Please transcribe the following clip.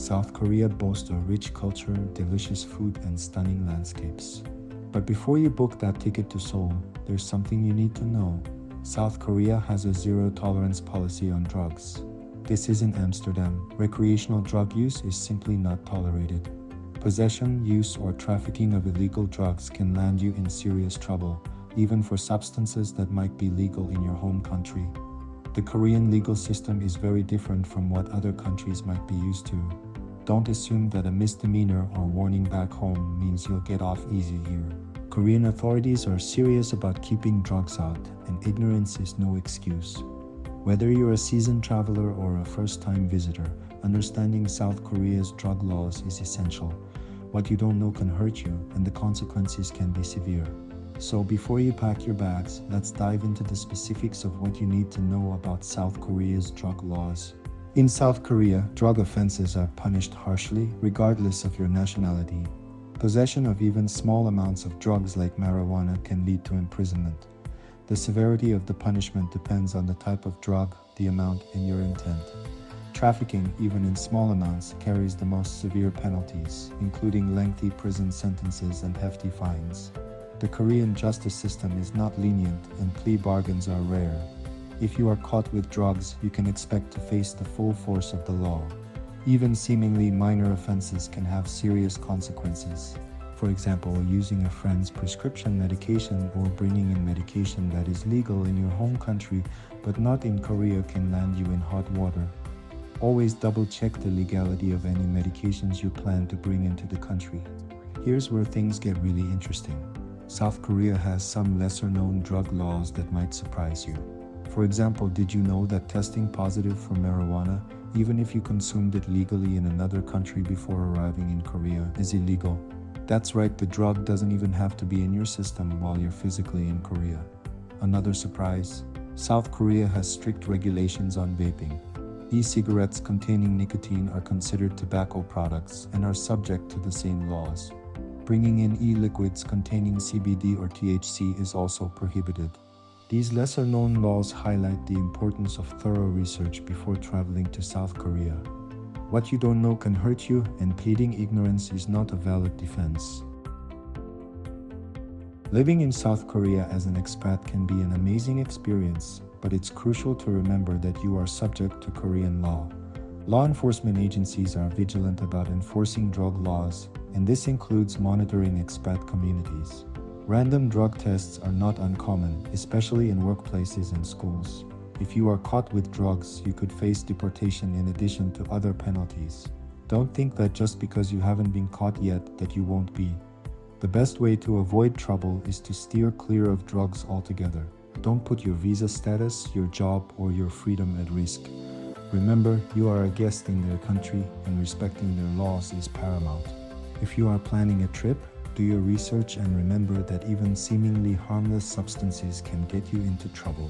South Korea boasts a rich culture, delicious food, and stunning landscapes. But before you book that ticket to Seoul, there's something you need to know. South Korea has a zero-tolerance policy on drugs. This isn't Amsterdam. Recreational drug use is simply not tolerated. Possession, use, or trafficking of illegal drugs can land you in serious trouble, even for substances that might be legal in your home country. The Korean legal system is very different from what other countries might be used to. Don't assume that a misdemeanor or warning back home means you'll get off easy here. Korean authorities are serious about keeping drugs out, and ignorance is no excuse. Whether you're a seasoned traveler or a first-time visitor, understanding South Korea's drug laws is essential. What you don't know can hurt you, and the consequences can be severe. So before you pack your bags, let's dive into the specifics of what you need to know about South Korea's drug laws. In South Korea, drug offenses are punished harshly, regardless of your nationality. Possession of even small amounts of drugs like marijuana can lead to imprisonment. The severity of the punishment depends on the type of drug, the amount, and your intent. Trafficking, even in small amounts, carries the most severe penalties, including lengthy prison sentences and hefty fines. The Korean justice system is not lenient, and plea bargains are rare. If you are caught with drugs, you can expect to face the full force of the law. Even seemingly minor offenses can have serious consequences. For example, using a friend's prescription medication or bringing in medication that is legal in your home country but not in Korea can land you in hot water. Always double-check the legality of any medications you plan to bring into the country. Here's where things get really interesting. South Korea has some lesser-known drug laws that might surprise you. For example, did you know that testing positive for marijuana, even if you consumed it legally in another country before arriving in Korea, is illegal? That's right, the drug doesn't even have to be in your system while you're physically in Korea. Another surprise, South Korea has strict regulations on vaping. E-cigarettes containing nicotine are considered tobacco products and are subject to the same laws. Bringing in e-liquids containing CBD or THC is also prohibited. These lesser-known laws highlight the importance of thorough research before traveling to South Korea. What you don't know can hurt you, and pleading ignorance is not a valid defense. Living in South Korea as an expat can be an amazing experience, but it's crucial to remember that you are subject to Korean law. Law enforcement agencies are vigilant about enforcing drug laws, and this includes monitoring expat communities. Random drug tests are not uncommon, especially in workplaces and schools. If you are caught with drugs, you could face deportation in addition to other penalties. Don't think that just because you haven't been caught yet that you won't be. The best way to avoid trouble is to steer clear of drugs altogether. Don't put your visa status, your job, or your freedom at risk. Remember, you are a guest in their country, and respecting their laws is paramount. If you are planning a trip, do your research and remember that even seemingly harmless substances can get you into trouble.